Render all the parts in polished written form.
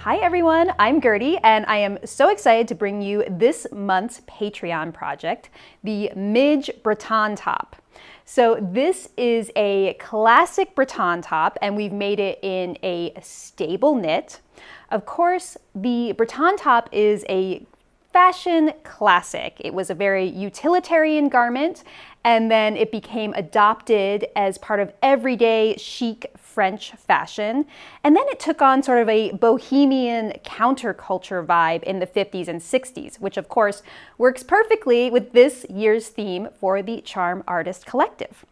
Hi everyone, I'm Gertie and I am so excited to bring you this month's Patreon project, the Midge Breton top. So this is a classic Breton top and we've made it in a stable knit. Of course, the Breton top is a fashion classic. It was a very utilitarian garment and then it became adopted as part of everyday chic French fashion. And then it took on sort of a bohemian counterculture vibe in the 50s and 60s, which of course works perfectly with this year's theme for the Charm Artist Collective.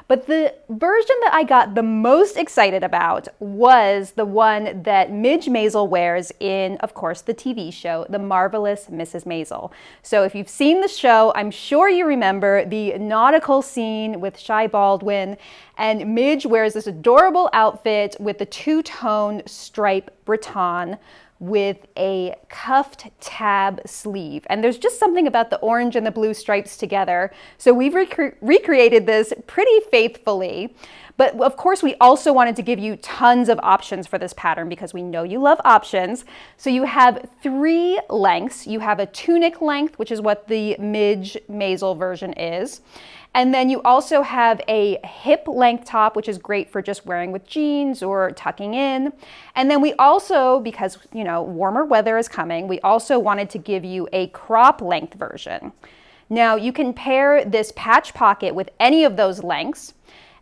But the version that I got the most excited about was the one that Midge Maisel wears in, of course, the TV show, The Marvelous Mrs. Maisel. So if you've seen the show, I'm sure you remember the nautical scene with Shy Baldwin, and Midge wears this adorable outfit with the two-tone stripe Breton with a cuffed tab sleeve. And there's just something about the orange and the blue stripes together. So we've recreated this pretty faithfully. But of course, we also wanted to give you tons of options for this pattern because we know you love options. So you have 3 lengths. You have a tunic length, which is what the Midge Maisel version is. And then you also have a hip length top, which is great for just wearing with jeans or tucking in. And then we also, because warmer weather is coming, we also wanted to give you a crop length version. Now you can pair this patch pocket with any of those lengths.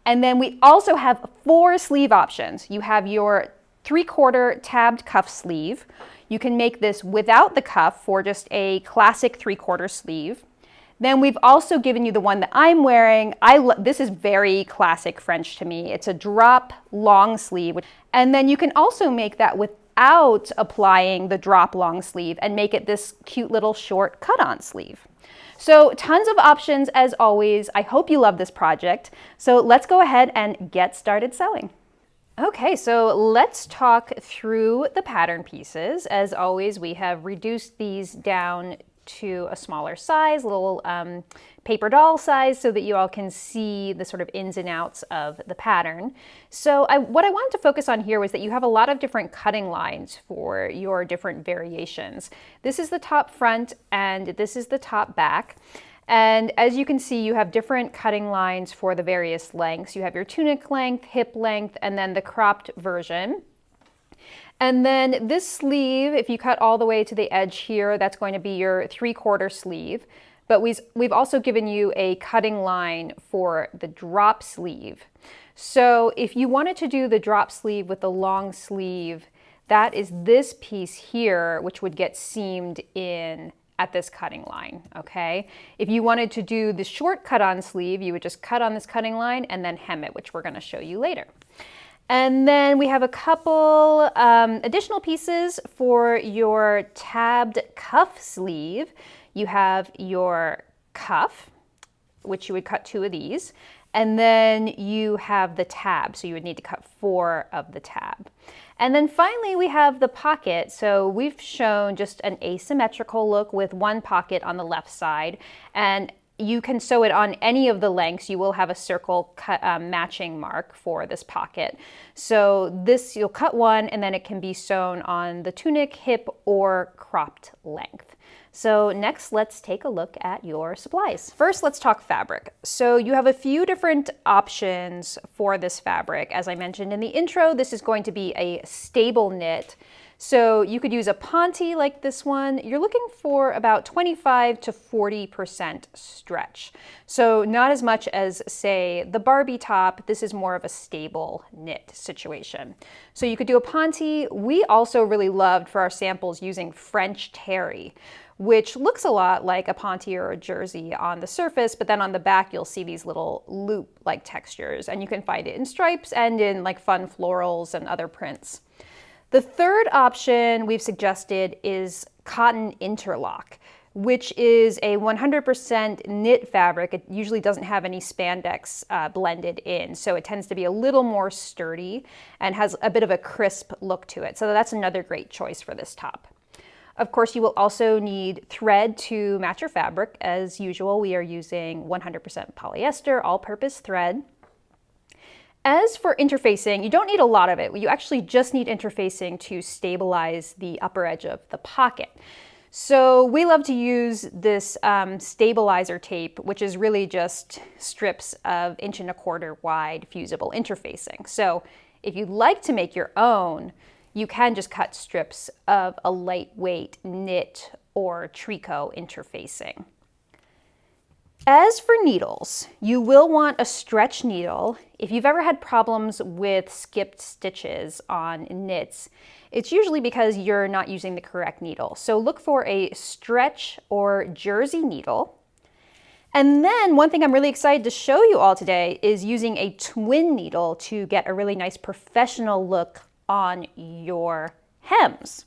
And then we also have 4 sleeve options. You have your 3/4 tabbed cuff sleeve. You can make this without the cuff for just a classic 3/4 sleeve. Then we've also given you the one that I'm wearing. This is very classic French to me. It's a drop long sleeve. And then you can also make that without applying the drop long sleeve and make it this cute little short cut-on sleeve. So tons of options as always. I hope you love this project. So let's go ahead and get started sewing. Okay, so let's talk through the pattern pieces. As always, we have reduced these down to a smaller size, little paper doll size, so that you all can see the sort of ins and outs of the pattern. So what I wanted to focus on here was that you have a lot of different cutting lines for your different variations. This is the top front and this is the top back. And as you can see, you have different cutting lines for the various lengths. You have your tunic length, hip length, and then the cropped version. And then this sleeve, if you cut all the way to the edge here, that's going to be your 3/4 sleeve. But we've also given you a cutting line for the drop sleeve. So if you wanted to do the drop sleeve with the long sleeve, that is this piece here, which would get seamed in at this cutting line, okay? If you wanted to do the short cut-on sleeve, you would just cut on this cutting line and then hem it, which we're gonna show you later. And then we have a couple additional pieces for your tabbed cuff sleeve. You have your cuff, which you would cut 2 of these, and then you have the tab, so you would need to cut 4 of the tab. And then finally we have the pocket. So we've shown just an asymmetrical look with 1 pocket on the left side, and you can sew it on any of the lengths. You will have a circle cut, matching mark for this pocket. So this, you'll cut 1 and then it can be sewn on the tunic, hip, or cropped length. So next, let's take a look at your supplies. First, let's talk fabric. So you have a few different options for this fabric. As I mentioned in the intro, this is going to be a stable knit. So you could use a ponte like this one. You're looking for about 25 to 40% stretch. So not as much as, say, the Barbie top. This is more of a stable knit situation. So you could do a ponte. We also really loved for our samples using French terry, which looks a lot like a ponte or a jersey on the surface, but then on the back you'll see these little loop-like textures, and you can find it in stripes and in like fun florals and other prints. The third option we've suggested is cotton interlock, which is a 100% knit fabric. It usually doesn't have any spandex blended in, so it tends to be a little more sturdy and has a bit of a crisp look to it. So that's another great choice for this top. Of course, you will also need thread to match your fabric. As usual, we are using 100% polyester, all-purpose thread. As for interfacing, you don't need a lot of it. You actually just need interfacing to stabilize the upper edge of the pocket. So we love to use this stabilizer tape, which is really just strips of 1¼ inch wide fusible interfacing. So if you'd like to make your own, you can just cut strips of a lightweight knit or tricot interfacing. As for needles, you will want a stretch needle. If you've ever had problems with skipped stitches on knits, it's usually because you're not using the correct needle. So look for a stretch or jersey needle. And then one thing I'm really excited to show you all today is using a twin needle to get a really nice professional look on your hems.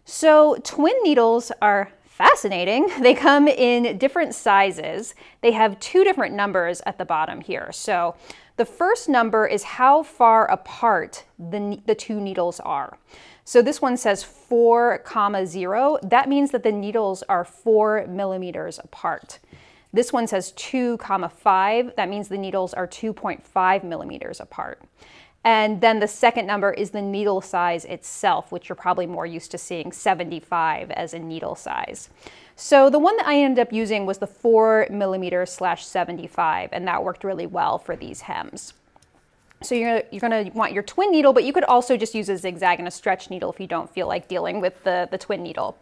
So twin needles are fascinating. They come in different sizes. They have 2 different numbers at the bottom here. So the first number is how far apart the 2 needles are. So this one says 4,0. That means that the needles are 4 millimeters apart. This one says 2,5. That means the needles are 2.5 millimeters apart. And then the second number is the needle size itself, which you're probably more used to seeing 75 as a needle size. So the one that I ended up using was the 4mm/75, and that worked really well for these hems. So you're going to want your twin needle, but you could also just use a zigzag and a stretch needle if you don't feel like dealing with the twin needle.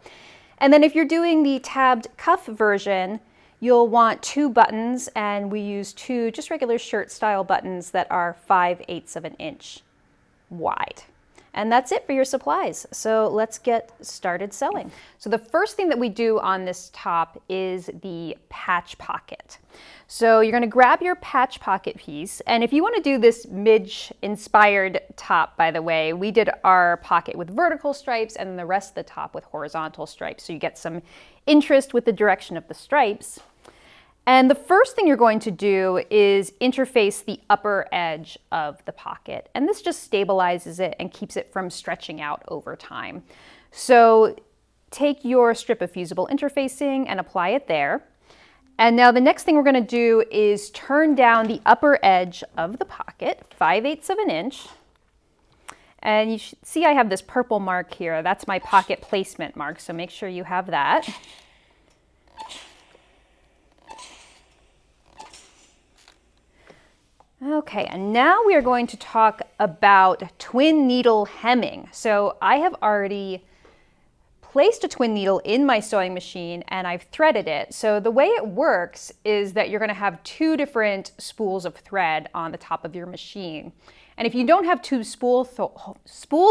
And then if you're doing the tabbed cuff version, you'll want 2 buttons, and we use 2 just regular shirt style buttons that are 5/8 inch wide. And that's it for your supplies. So let's get started sewing. So the first thing that we do on this top is the patch pocket. So you're going to grab your patch pocket piece, and if you want to do this Midge inspired top, by the way, we did our pocket with vertical stripes and then the rest of the top with horizontal stripes, so you get some interest with the direction of the stripes. And the first thing you're going to do is interface the upper edge of the pocket. And this just stabilizes it and keeps it from stretching out over time. So take your strip of fusible interfacing and apply it there. And now the next thing we're going to do is turn down the upper edge of the pocket, 5/8 inch. And you should see I have this purple mark here. That's my pocket placement mark, so make sure you have that. Okay, and now we are going to talk about twin needle hemming. So I have already placed a twin needle in my sewing machine and I've threaded it. So the way it works is that you're going to have 2 different spools of thread on the top of your machine. And if you don't have 2 spool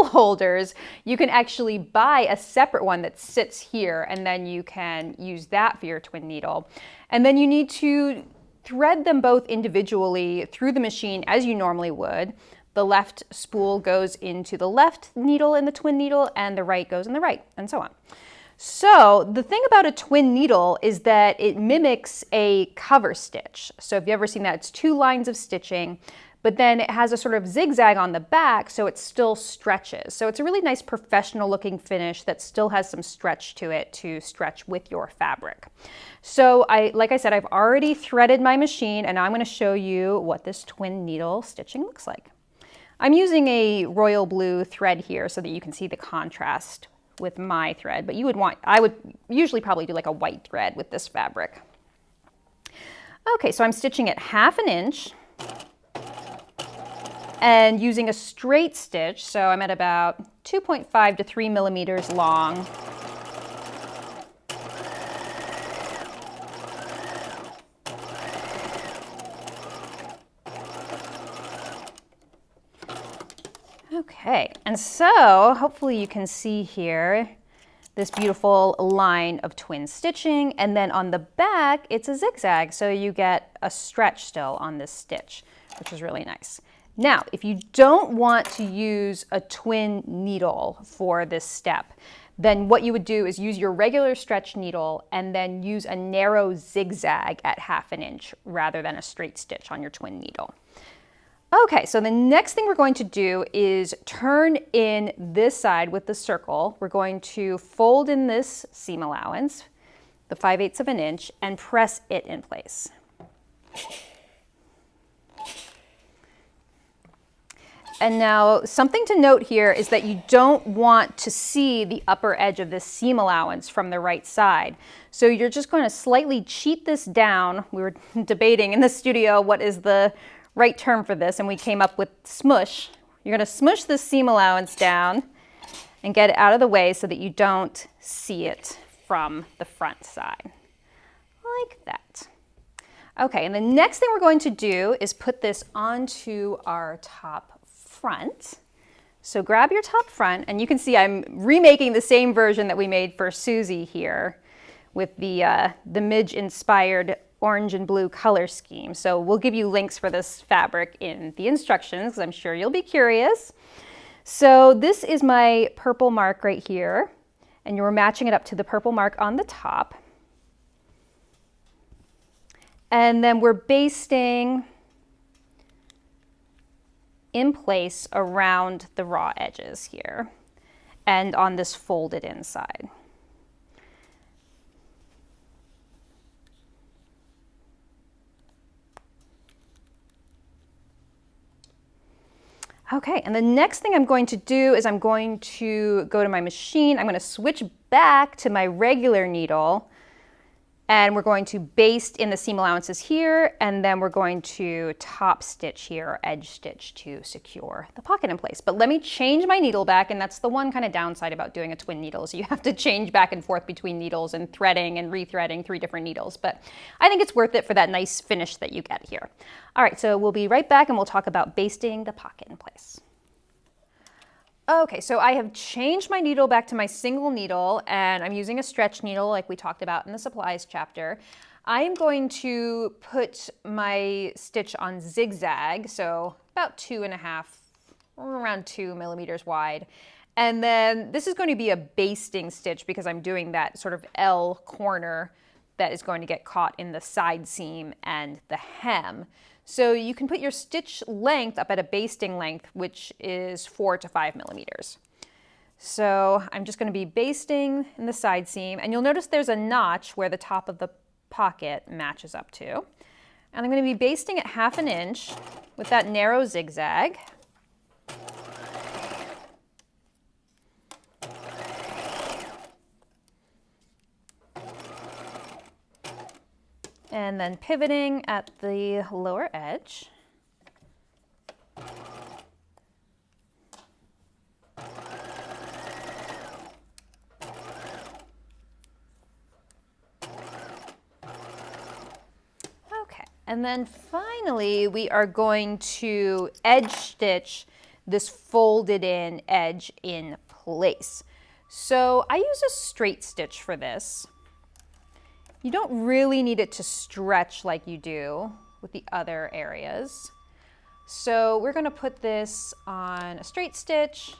holders, you can actually buy a separate one that sits here, and then you can use that for your twin needle. And then you need to thread them both individually through the machine as you normally would. The left spool goes into the left needle in the twin needle, and the right goes in the right, and so on. So the thing about a twin needle is that it mimics a cover stitch. So if you've ever seen that, it's 2 lines of stitching, but then it has a sort of zigzag on the back, so it still stretches. So it's a really nice professional looking finish that still has some stretch to it to stretch with your fabric. So like I said, I've already threaded my machine, and now I'm going to show you what this twin needle stitching looks like. I'm using a royal blue thread here so that you can see the contrast with my thread, but I would usually probably do like a white thread with this fabric. Okay, so I'm stitching at 1/2 inch. And using a straight stitch, so I'm at about 2.5 to 3 millimeters long. Okay, and so hopefully you can see here this beautiful line of twin stitching, and then on the back it's a zigzag, so you get a stretch still on this stitch, which is really nice. Now, if you don't want to use a twin needle for this step, then what you would do is use your regular stretch needle and then use a narrow zigzag at 1/2 inch rather than a straight stitch on your twin needle. Okay, so the next thing we're going to do is turn in this side with the circle. We're going to fold in this seam allowance, the 5/8 inch, and press it in place. And now something to note here is that you don't want to see the upper edge of this seam allowance from the right side. So you're just going to slightly cheat this down. We were debating in the studio what is the right term for this, and we came up with smush. You're going to smush this seam allowance down and get it out of the way so that you don't see it from the front side, like that. Okay, and the next thing we're going to do is put this onto our top front. So grab your top front, and you can see I'm remaking the same version that we made for Susie here with the Midge inspired orange and blue color scheme. So we'll give you links for this fabric in the instructions because I'm sure you'll be curious. So this is my purple mark right here, and you're matching it up to the purple mark on the top. And then we're basting in place around the raw edges here and on this folded inside. Okay, and the next thing I'm going to do is I'm going to go to my machine. I'm going to switch back to my regular needle, and we're going to baste in the seam allowances here, and then we're going to top stitch here, or edge stitch, to secure the pocket in place. But let me change my needle back, and that's the one kind of downside about doing a twin needle, is you have to change back and forth between needles and threading and rethreading 3 different needles. But I think it's worth it for that nice finish that you get here. All right, so we'll be right back, and we'll talk about basting the pocket in place. Okay, so I have changed my needle back to my single needle, and I'm using a stretch needle like we talked about in the supplies chapter. I am going to put my stitch on zigzag, so about 2.5, or around 2 millimeters wide. And then this is going to be a basting stitch because I'm doing that sort of L corner that is going to get caught in the side seam and the hem. So you can put your stitch length up at a basting length, which is 4 to 5 millimeters. So I'm just going to be basting in the side seam, and you'll notice there's a notch where the top of the pocket matches up to. And I'm going to be basting at 1/2 inch with that narrow zigzag. And then pivoting at the lower edge. Okay, and then finally we are going to edge stitch this folded in edge in place. So I use a straight stitch for this. You don't really need it to stretch like you do with the other areas. So we're going to put this on a straight stitch,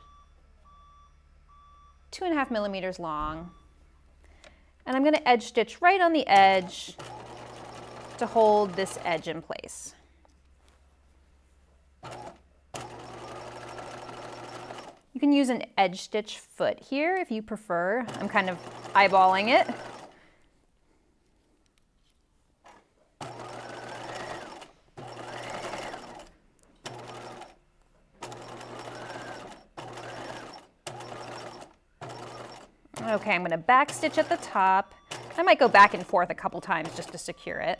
2.5 millimeters long. And I'm going to edge stitch right on the edge to hold this edge in place. You can use an edge stitch foot here if you prefer. I'm kind of eyeballing it. Okay, I'm going to back stitch at the top. I might go back and forth a couple times just to secure it.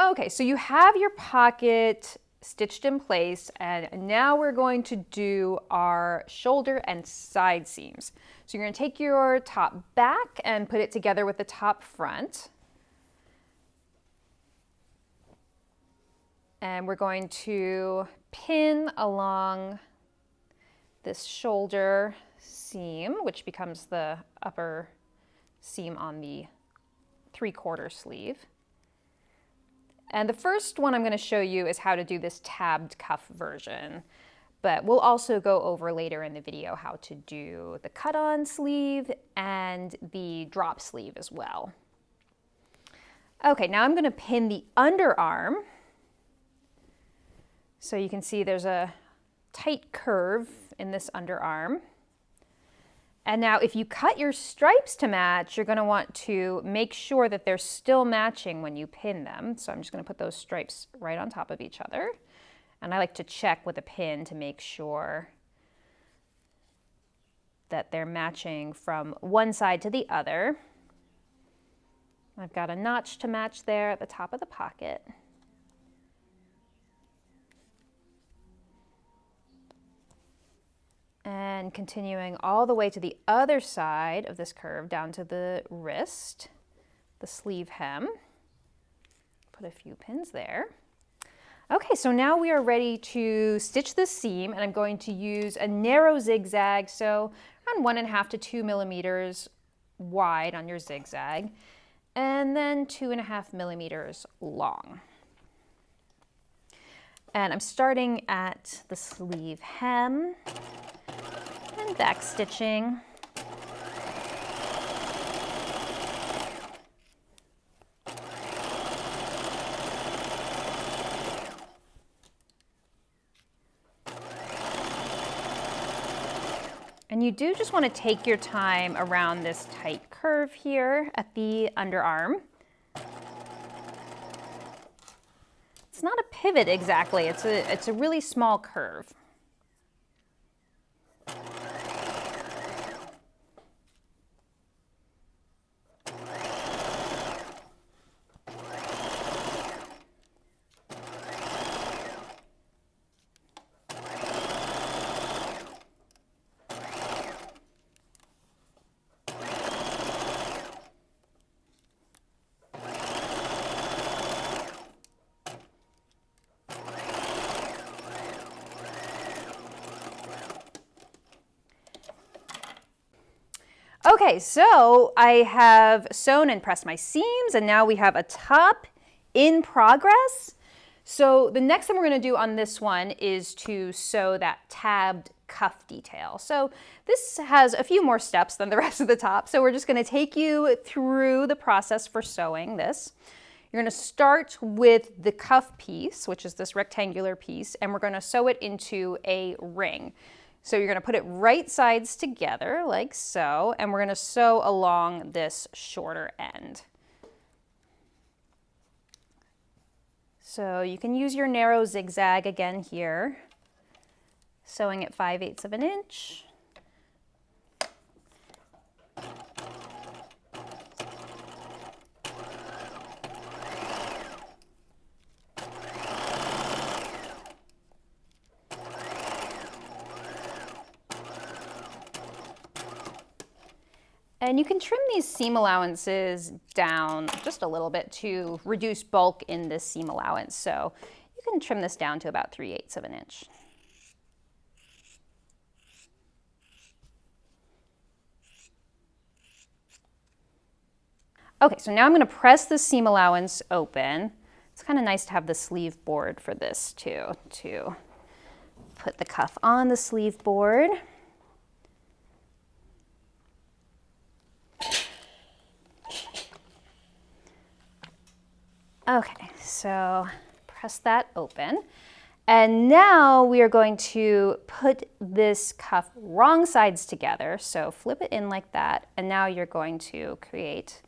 Okay, so you have your pocket stitched in place, and now we're going to do our shoulder and side seams. So you're going to take your top back and put it together with the top front. And we're going to pin along this shoulder seam, which becomes the upper seam on the 3/4 sleeve. And the first one I'm going to show you is how to do this tabbed cuff version, but we'll also go over later in the video how to do the cut-on sleeve and the drop sleeve as well. Okay, now I'm going to pin the underarm. So you can see there's a tight curve in this underarm. And now if you cut your stripes to match, you're going to want to make sure that they're still matching when you pin them. So I'm just going to put those stripes right on top of each other. And I like to check with a pin to make sure that they're matching from one side to the other. I've got a notch to match there at the top of the pocket. And continuing all the way to the other side of this curve down to the wrist, the sleeve hem. Put a few pins there. Okay, so now we are ready to stitch this seam, and I'm going to use a narrow zigzag, so around 1.5 to 2 millimeters wide on your zigzag, and then 2.5 millimeters long. And I'm starting at the sleeve hem and back stitching. And you do just want to take your time around this tight curve here at the underarm. It's not a pivot exactly, it's a really small curve. Okay, so I have sewn and pressed my seams, and now we have a top in progress. So the next thing we're going to do on this one is to sew that tabbed cuff detail. So this has a few more steps than the rest of the top, so we're just going to take you through the process for sewing this. You're going to start with the cuff piece, which is this rectangular piece, and we're going to sew it into a ring. So you're going to put it right sides together like so, and we're going to sew along this shorter end. So you can use your narrow zigzag again here, sewing at 5/8 of an inch. And you can trim these seam allowances down just a little bit to reduce bulk in this seam allowance. So you can trim this down to about 3/8 of an inch. Okay, so now I'm going to press the seam allowance open. It's kind of nice to have the sleeve board for this too, to put the cuff on the sleeve board. Okay, so press that open. And now we are going to put this cuff wrong sides together. So flip it in like that. And now you're going to create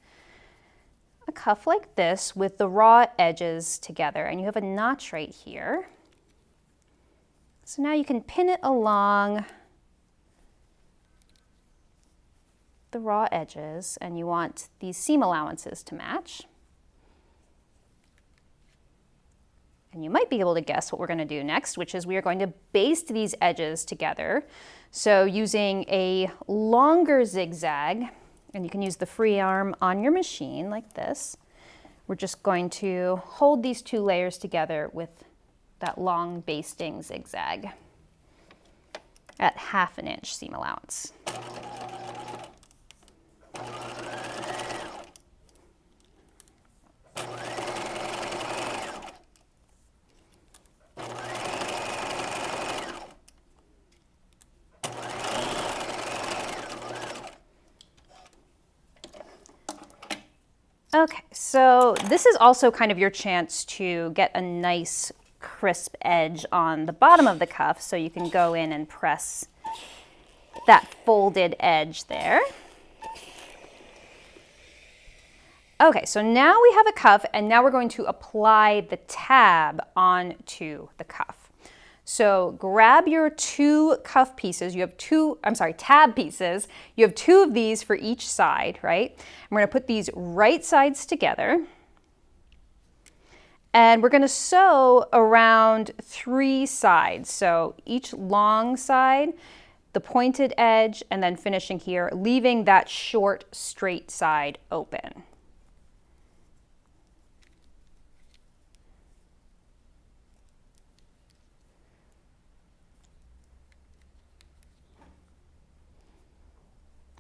a cuff like this with the raw edges together. And you have a notch right here. So now you can pin it along the raw edges, and you want these seam allowances to match. And you might be able to guess what we're going to do next, which is we are going to baste these edges together. So using a longer zigzag, and you can use the free arm on your machine like this, we're just going to hold these two layers together with that long basting zigzag at 1/2 inch seam allowance. Okay, so this is also kind of your chance to get a nice crisp edge on the bottom of the cuff, so you can go in and press that folded edge there. Okay, so now we have a cuff, and now we're going to apply the tab onto the cuff. So grab your two cuff pieces. You have tab pieces. You have two of these for each side, right? We're going to put these right sides together. And we're going to sew around 3 sides. So each long side, the pointed edge, and then finishing here, leaving that short, straight side open.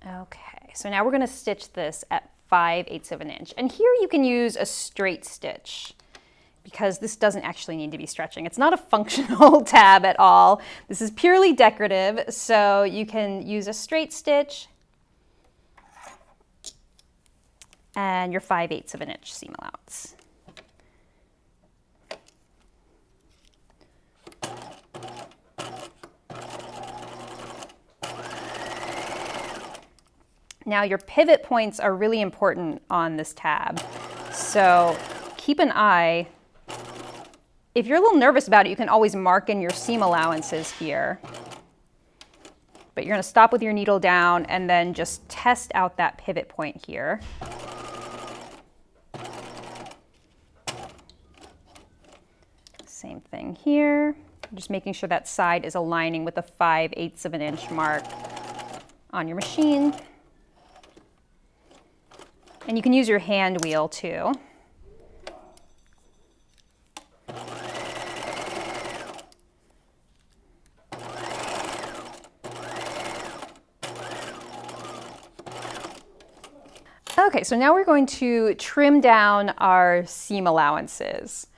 Okay, so now we're going to stitch this at 5/8 of an inch. And here you can use a straight stitch because this doesn't actually need to be stretching. It's not a functional tab at all. This is purely decorative, so you can use a straight stitch and your 5/8 of an inch seam allowance. Now your pivot points are really important on this tab, so keep an eye. If you're a little nervous about it, you can always mark in your seam allowances here. But you're going to stop with your needle down and then just test out that pivot point here. Same thing here. Just making sure that side is aligning with the 5/8 of an inch mark on your machine. And you can use your hand wheel too. Okay, so now we're going to trim down our seam allowances.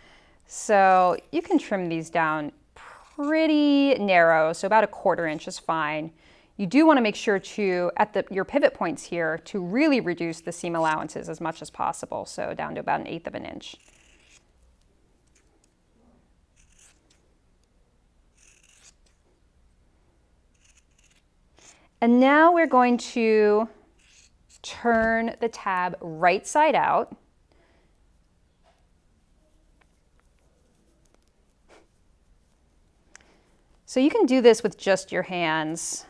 So you can trim these down pretty narrow, so about 1/4 inch is fine. You do want to make sure to, at your pivot points here, to really reduce the seam allowances as much as possible, so down to about 1/8 of an inch. And now we're going to turn the tab right side out. So you can do this with just your hands.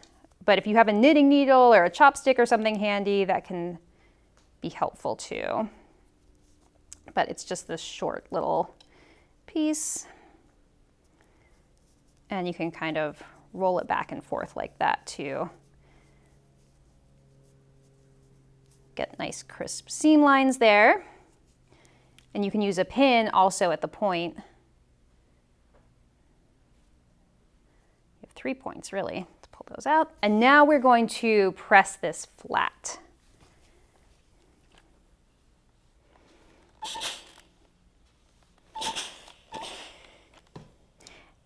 But if you have a knitting needle or a chopstick or something handy, that can be helpful too. But it's just this short little piece. And you can kind of roll it back and forth like that too. Get nice crisp seam lines there. And you can use a pin also at the point. You have 3 points really. Pull those out. And now we're going to press this flat.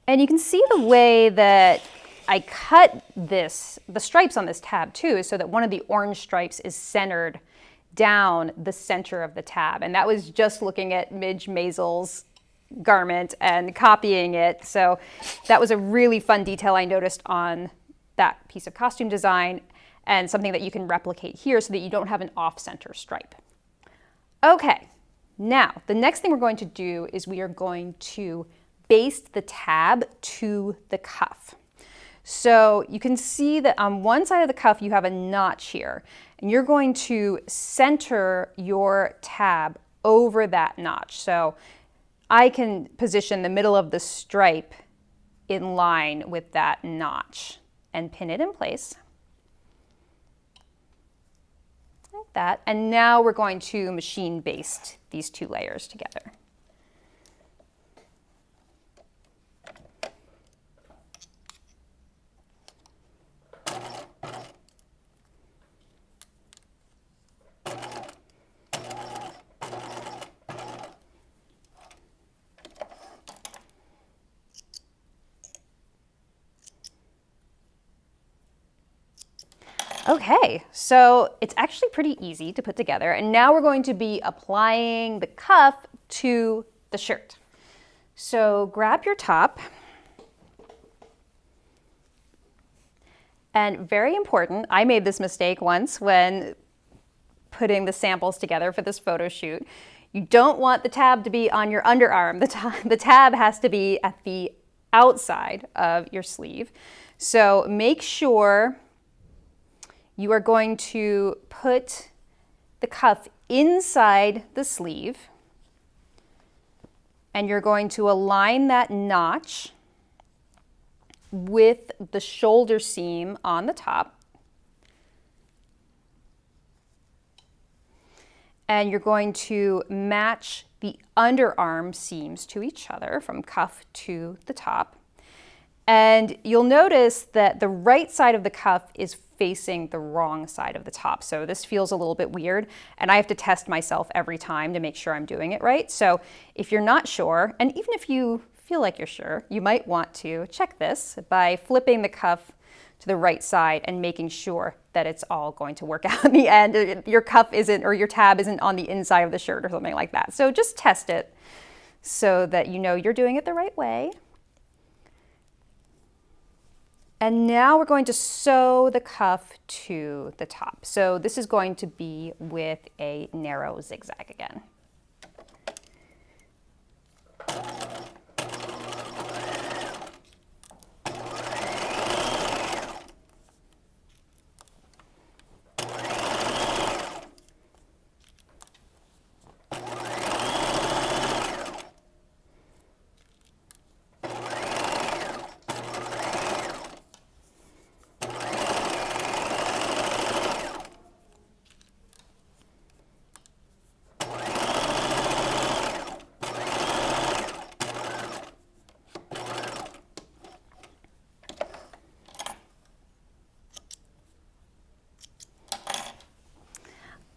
And you can see the way that I cut this, the stripes on this tab too, is so that one of the orange stripes is centered down the center of the tab. And that was just looking at Midge Maisel's garment and copying it. So that was a really fun detail I noticed on that piece of costume design, and something that you can replicate here so that you don't have an off-center stripe. Okay, now the next thing we're going to do is we are going to baste the tab to the cuff. So you can see that on one side of the cuff you have a notch here, and you're going to center your tab over that notch. So I can position the middle of the stripe in line with that notch and pin it in place like that. And now we're going to machine baste these 2 layers together. Okay, so it's actually pretty easy to put together, and now we're going to be applying the cuff to the shirt. So grab your top, and very important, I made this mistake once when putting the samples together for this photo shoot. You don't want the tab to be on your underarm. The tab has to be at the outside of your sleeve. So make sure you are going to put the cuff inside the sleeve, and you're going to align that notch with the shoulder seam on the top. And you're going to match the underarm seams to each other from cuff to the top. And you'll notice that the right side of the cuff is facing the wrong side of the top. So this feels a little bit weird, and I have to test myself every time to make sure I'm doing it right. So if you're not sure, and even if you feel like you're sure, you might want to check this by flipping the cuff to the right side and making sure that it's all going to work out in the end. Your cuff isn't, or your tab isn't on the inside of the shirt or something like that. So just test it so that you know you're doing it the right way. And now we're going to sew the cuff to the top. So this is going to be with a narrow zigzag again.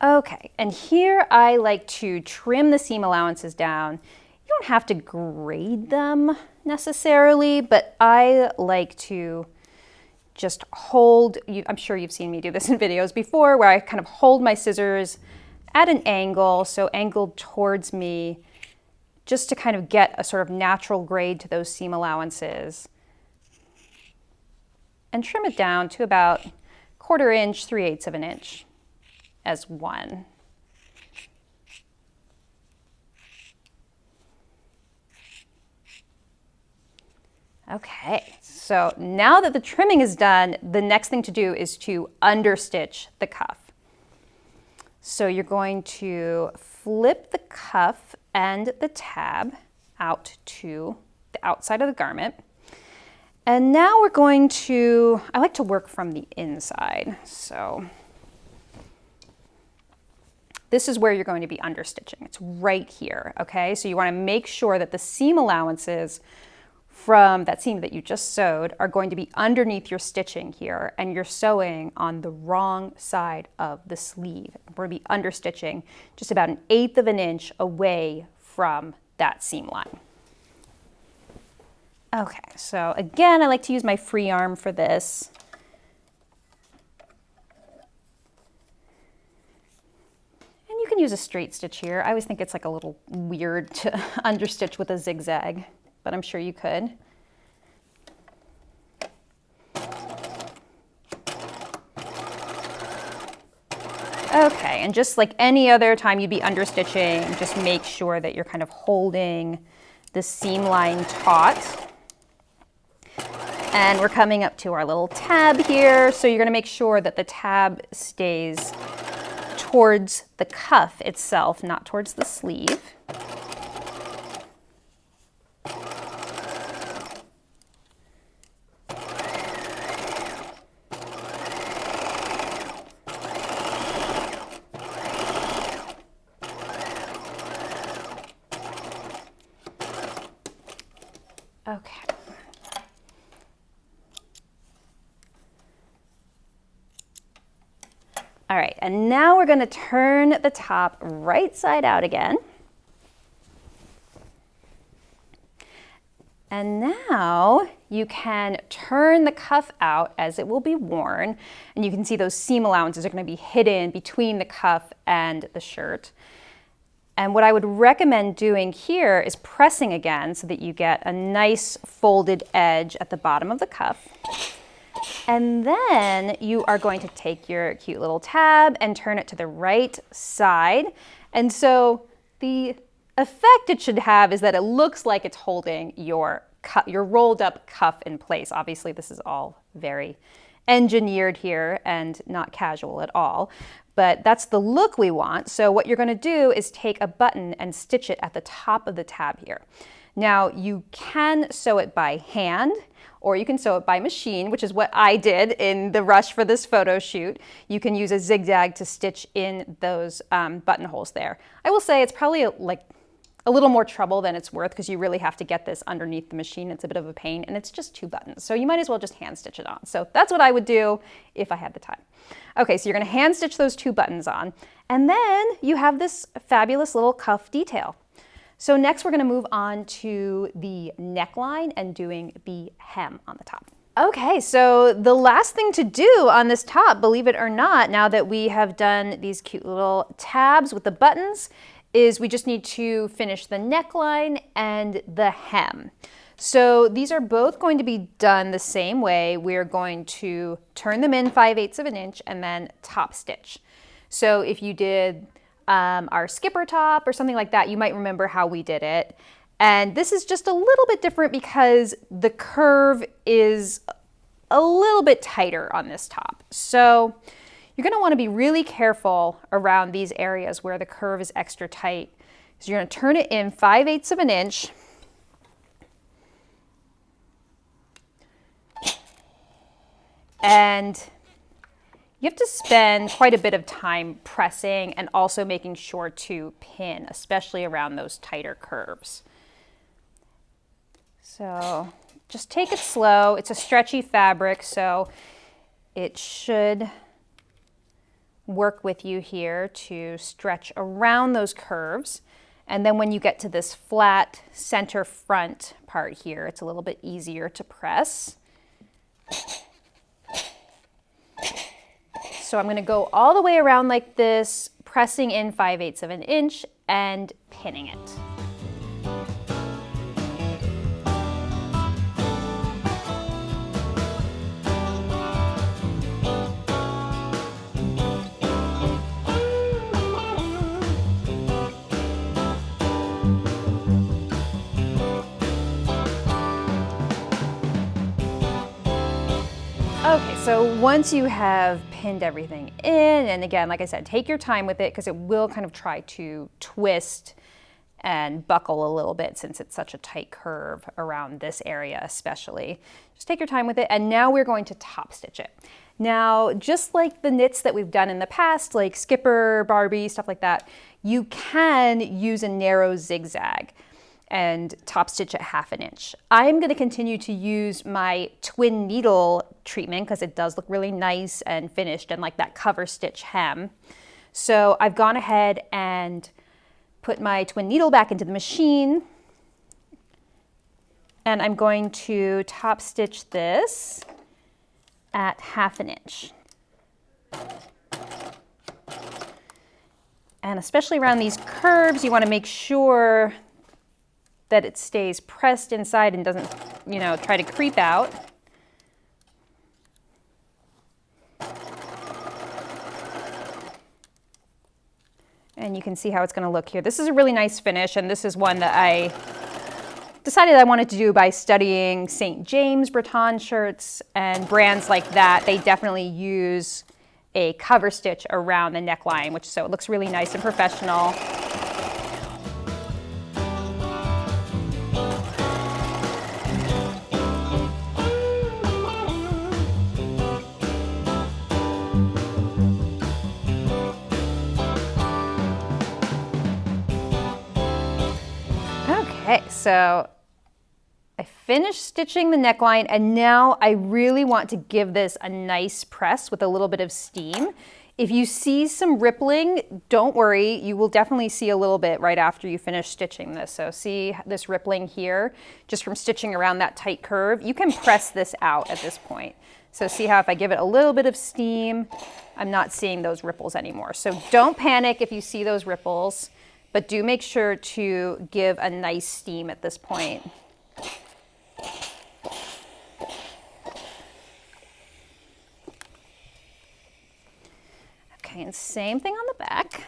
Okay, and here I like to trim the seam allowances down. You don't have to grade them necessarily, but I like to just hold, I'm sure you've seen me do this in videos before, where I kind of hold my scissors at an angle, so angled towards me, just to kind of get a sort of natural grade to those seam allowances, and trim it down to about 1/4 inch, 3/8 of an inch as one. Okay, so now that the trimming is done, the next thing to do is to understitch the cuff. So you're going to flip the cuff and the tab out to the outside of the garment. And now we're going to, I like to work from the inside. So this is where you're going to be understitching. It's right here, okay? So you want to make sure that the seam allowances from that seam that you just sewed are going to be underneath your stitching here, and you're sewing on the wrong side of the sleeve. We're going to be understitching just about 1/8 of an inch away from that seam line. Okay, so again, I like to use my free arm for this. And you can use a straight stitch here. I always think it's like a little weird to understitch with a zigzag, but I'm sure you could. Okay, and just like any other time you'd be understitching, just make sure that you're kind of holding the seam line taut. And we're coming up to our little tab here, so you're going to make sure that the tab stays towards the cuff itself, not towards the sleeve. Okay. All right, and now we're going to turn the top right side out again. And now you can turn the cuff out as it will be worn, and you can see those seam allowances are going to be hidden between the cuff and the shirt. And what I would recommend doing here is pressing again so that you get a nice folded edge at the bottom of the cuff. And then you are going to take your cute little tab and turn it to the right side. And so the effect it should have is that it looks like it's holding your your rolled up cuff in place. Obviously, this is all very engineered here and not casual at all, but that's the look we want. So what you're going to do is take a button and stitch it at the top of the tab here. Now you can sew it by hand, or you can sew it by machine, which is what I did in the rush for this photo shoot. You can use a zigzag to stitch in those buttonholes there. I will say it's probably like a little more trouble than it's worth, because you really have to get this underneath the machine. It's a bit of a pain, and it's just 2 buttons. So you might as well just hand stitch it on. So that's what I would do if I had the time. Okay, so you're gonna hand stitch those 2 buttons on, and then you have this fabulous little cuff detail. So next we're gonna move on to the neckline and doing the hem on the top. Okay, so the last thing to do on this top, believe it or not, now that we have done these cute little tabs with the buttons, is we just need to finish the neckline and the hem. So these are both going to be done the same way. We're going to turn them in 5/8 of an inch and then top stitch. So if you did our skipper top or something like that, you might remember how we did it. And this is just a little bit different because the curve is a little bit tighter on this top. So you're going to want to be really careful around these areas where the curve is extra tight. So you're going to turn it in 5/8 of an inch. And you have to spend quite a bit of time pressing and also making sure to pin, especially around those tighter curves. So just take it slow. It's a stretchy fabric, so it should work with you here to stretch around those curves. And then when you get to this flat center front part here, it's a little bit easier to press. So I'm going to go all the way around like this, pressing in 5/8 of an inch and pinning it. Okay, so once you have pinned everything in, and again, like I said, take your time with it because it will kind of try to twist and buckle a little bit since it's such a tight curve around this area especially. Just take your time with it, and now we're going to top stitch it. Now, just like the knits that we've done in the past, like Skipper, Barbie, stuff like that, you can use a narrow zigzag and top stitch at 1/2 inch. I'm going to continue to use my twin needle treatment because it does look really nice and finished and like that cover stitch hem. So I've gone ahead and put my twin needle back into the machine, and I'm going to top stitch this at 1/2 inch. And especially around these curves, you want to make sure that it stays pressed inside and doesn't, you know, try to creep out. And you can see how it's going to look here. This is a really nice finish, and this is one that I decided I wanted to do by studying St. James Breton shirts and brands like that. They definitely use a cover stitch around the neckline, which so it looks really nice and professional. Okay, so I finished stitching the neckline, and now I really want to give this a nice press with a little bit of steam. If you see some rippling, don't worry, you will definitely see a little bit right after you finish stitching this. So see this rippling here, just from stitching around that tight curve. You can press this out at this point. So see how if I give it a little bit of steam, I'm not seeing those ripples anymore. So don't panic if you see those ripples, but do make sure to give a nice steam at this point. Okay, and same thing on the back.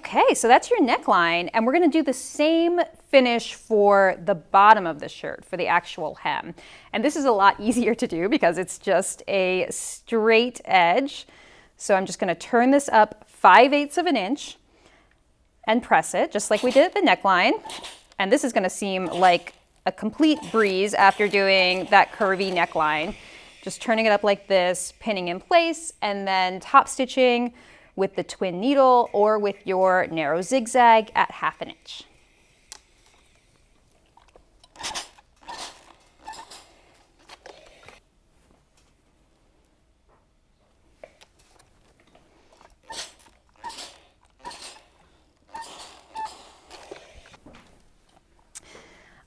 Okay, so that's your neckline, and we're gonna do the same finish for the bottom of the shirt, for the actual hem. And this is a lot easier to do because it's just a straight edge. So I'm just gonna turn this up 5/8 of an inch and press it, just like we did at the neckline. And this is gonna seem like a complete breeze after doing that curvy neckline. Just turning it up like this, pinning in place, and then top stitching with the twin needle or with your narrow zigzag at 1/2 inch.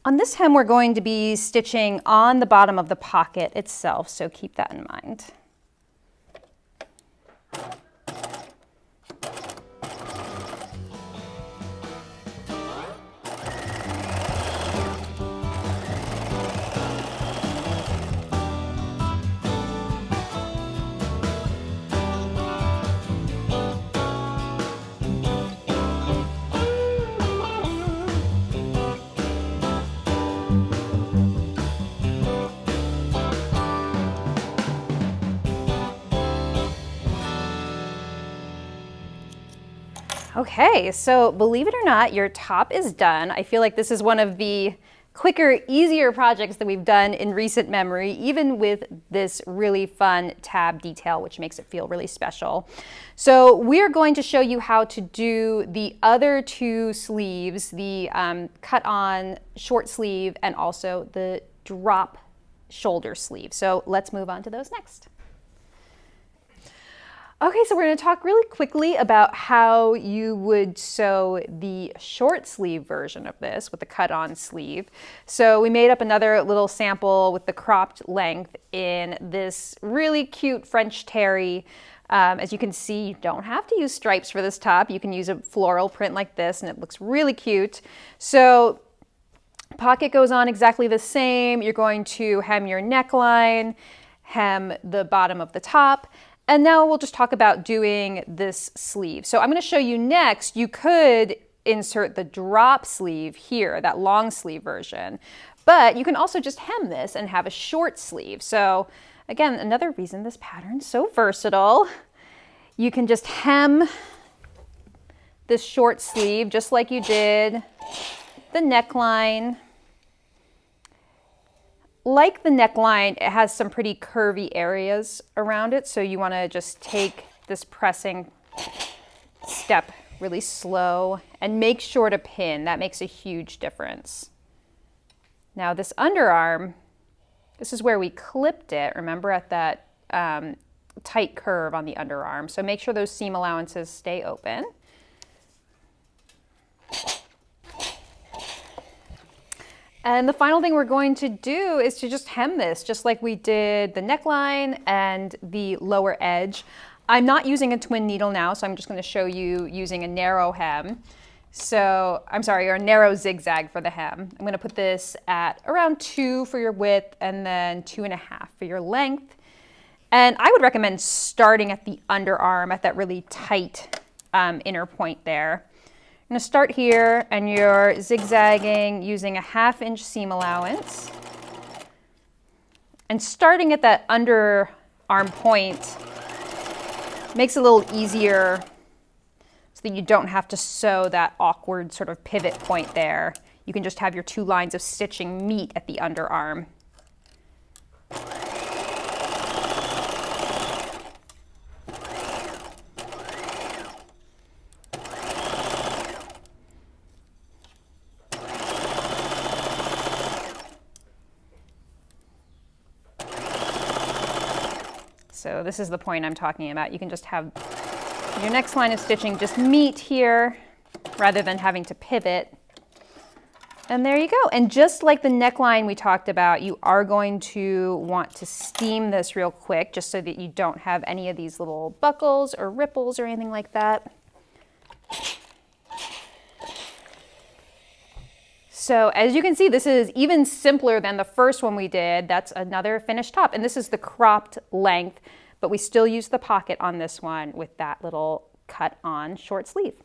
On this hem, we're going to be stitching on the bottom of the pocket itself, so keep that in mind. Okay, so believe it or not, your top is done. I feel like this is one of the quicker, easier projects that we've done in recent memory, even with this really fun tab detail, which makes it feel really special. So we're going to show you how to do the other 2 sleeves, the cut-on short sleeve and also the drop shoulder sleeve. So let's move on to those next. Okay, so we're going to talk really quickly about how you would sew the short sleeve version of this with the cut-on sleeve. So we made up another little sample with the cropped length in this really cute French terry. As you can see, you don't have to use stripes for this top. You can use a floral print like this and it looks really cute. So pocket goes on exactly the same. You're going to hem your neckline, hem the bottom of the top. And now we'll just talk about doing this sleeve. So I'm going to show you next, you could insert the drop sleeve here, that long sleeve version, but you can also just hem this and have a short sleeve. So again, another reason this pattern's so versatile. You can just hem this short sleeve just like you did the neckline. Like the neckline, it has some pretty curvy areas around it, so you want to just take this pressing step really slow and make sure to pin. That makes a huge difference. Now this underarm, this is where we clipped it, remember, at that tight curve on the underarm. So make sure those seam allowances stay open. And the final thing we're going to do is to just hem this, just like we did the neckline and the lower edge. I'm not using a twin needle now, so I'm just going to show you using a narrow hem. So, I'm sorry, or a narrow zigzag for the hem. I'm going to put this at around 2 for your width and then 2.5 for your length. And I would recommend starting at the underarm at that really tight inner point there. I'm going to start here, and you're zigzagging using a 1/2 inch seam allowance. And starting at that underarm point makes it a little easier so that you don't have to sew that awkward sort of pivot point there. You can just have your 2 lines of stitching meet at the underarm. So this is the point I'm talking about. You can just have your next line of stitching just meet here rather than having to pivot. And there you go. And just like the neckline we talked about, you are going to want to steam this real quick just so that you don't have any of these little buckles or ripples or anything like that. So as you can see, this is even simpler than the first one we did. That's another finished top. And this is the cropped length, but we still use the pocket on this one with that little cut on short sleeve.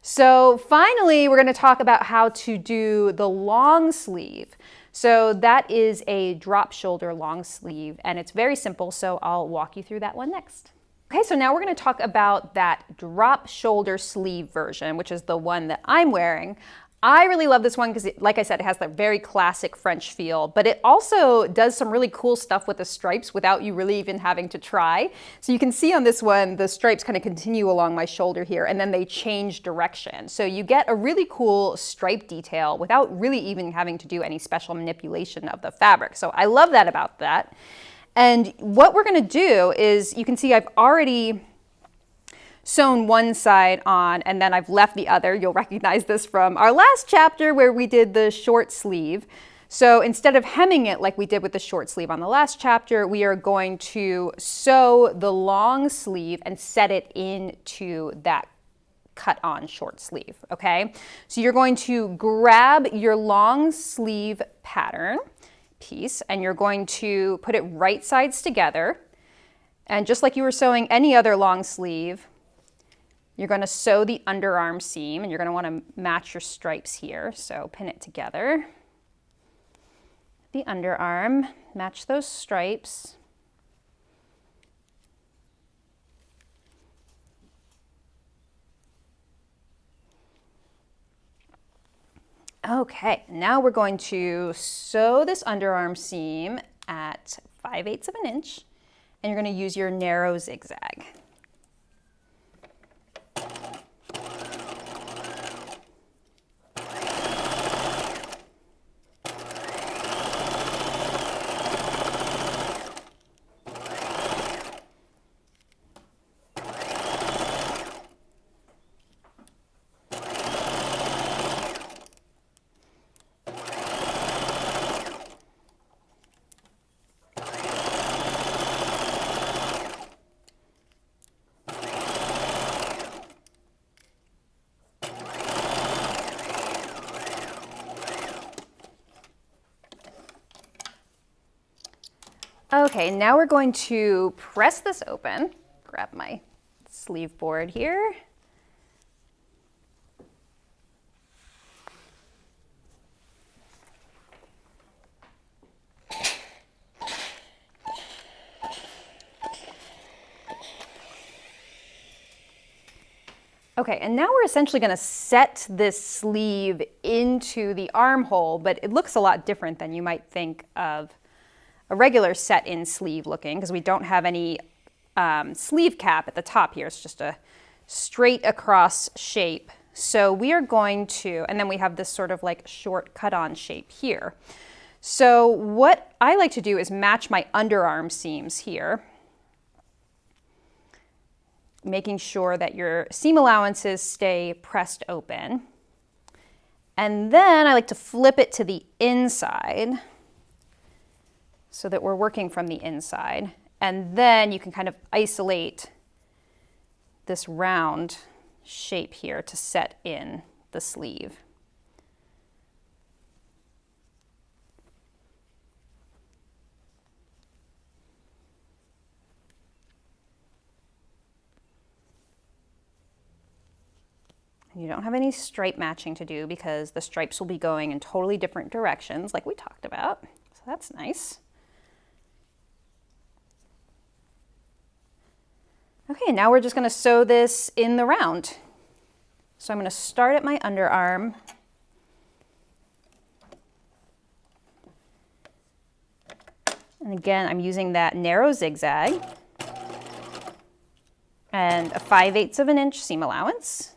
So finally, we're going to talk about how to do the long sleeve. So that is a drop shoulder long sleeve, and it's very simple, so I'll walk you through that one next. Okay, so now we're going to talk about that drop shoulder sleeve version, which is the one that I'm wearing. I really love this one because, like I said, it has that very classic French feel, but it also does some really cool stuff with the stripes without you really even having to try. So you can see on this one, the stripes kind of continue along my shoulder here, and then they change direction. So you get a really cool stripe detail without really even having to do any special manipulation of the fabric. So I love that about that. And what we're going to do is, you can see I've already sewn one side on and then I've left the other. You'll recognize this from our last chapter where we did the short sleeve. So instead of hemming it like we did with the short sleeve on the last chapter, we are going to sew the long sleeve and set it into that cut on short sleeve, okay? So you're going to grab your long sleeve pattern piece and you're going to put it right sides together. And just like you were sewing any other long sleeve, you're going to sew the underarm seam, and you're going to want to match your stripes here. So pin it together. The underarm, match those stripes. Okay, now we're going to sew this underarm seam at 5/8 of an inch, and you're going to use your narrow zigzag. Okay, now we're going to press this open. Grab my sleeve board here. Okay, and now we're essentially going to set this sleeve into the armhole, but it looks a lot different than you might think of a regular set-in sleeve looking, because we don't have any sleeve cap at the top here. It's just a straight across shape. So we are going to, and then we have this sort of like short cut-on shape here. So what I like to do is match my underarm seams here, making sure that your seam allowances stay pressed open. And then I like to flip it to the inside so that we're working from the inside. And then you can kind of isolate this round shape here to set in the sleeve. You don't have any stripe matching to do because the stripes will be going in totally different directions like we talked about. So that's nice. Okay, now we're just going to sew this in the round. So I'm going to start at my underarm. And again, I'm using that narrow zigzag and a 5/8 of an inch seam allowance.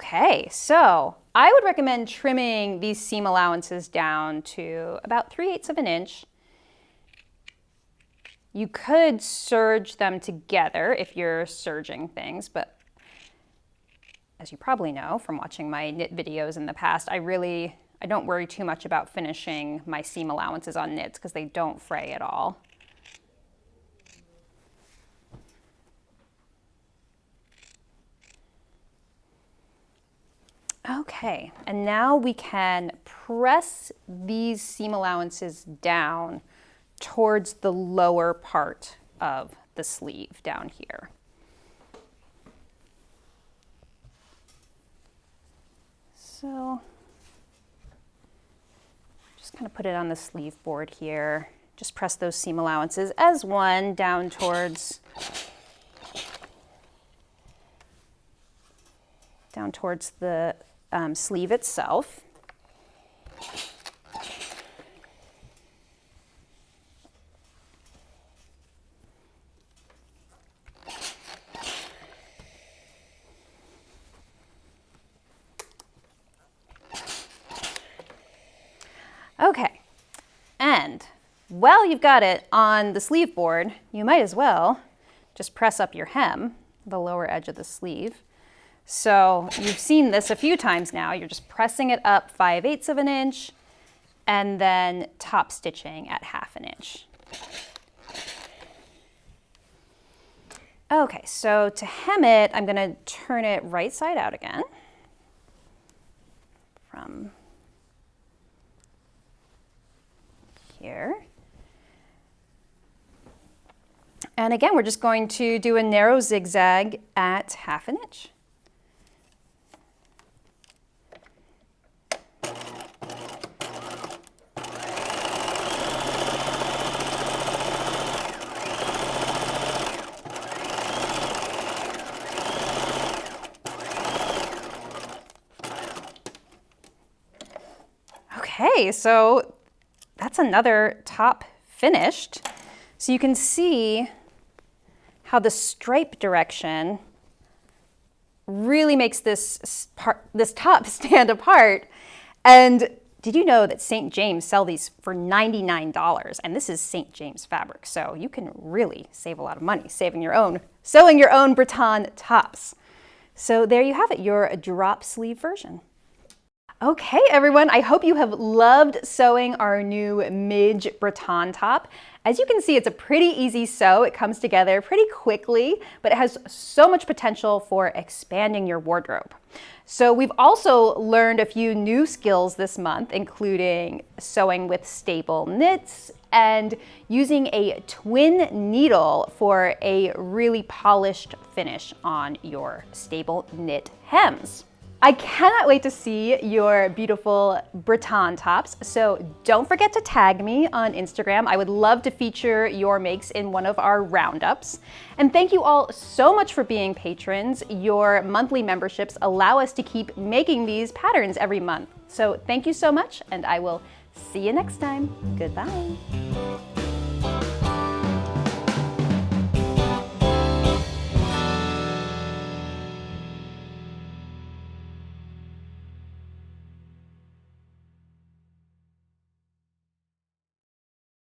Okay, so I would recommend trimming these seam allowances down to about 3/8 of an inch. You could serge them together if you're serging things, but as you probably know from watching my knit videos in the past, I don't worry too much about finishing my seam allowances on knits because they don't fray at all. Okay, and now we can press these seam allowances down towards the lower part of the sleeve down here. So just kind of put it on the sleeve board here. Just press those seam allowances as one down towards the sleeve itself. Okay, and while you've got it on the sleeve board, you might as well just press up your hem, the lower edge of the sleeve. So you've seen this a few times now. You're just pressing it up 5/8 of an inch and then top stitching at 1/2 an inch. Okay, so to hem it, I'm going to turn it right side out again from here. And again, we're just going to do a narrow zigzag at 1/2 an inch. Okay, so that's another top finished. So you can see how the stripe direction really makes this top stand apart. And did you know that St. James sell these for $99? And this is St. James fabric, so you can really save a lot of money sewing your own Breton tops. So there you have it, your drop sleeve version. Okay, everyone, I hope you have loved sewing our new Midge Breton top. As you can see, it's a pretty easy sew. It comes together pretty quickly, but it has so much potential for expanding your wardrobe. So we've also learned a few new skills this month, including sewing with staple knits and using a twin needle for a really polished finish on your staple knit hems. I cannot wait to see your beautiful Breton tops, so don't forget to tag me on Instagram. I would love to feature your makes in one of our roundups. And thank you all so much for being patrons. Your monthly memberships allow us to keep making these patterns every month. So thank you so much, and I will see you next time. Goodbye.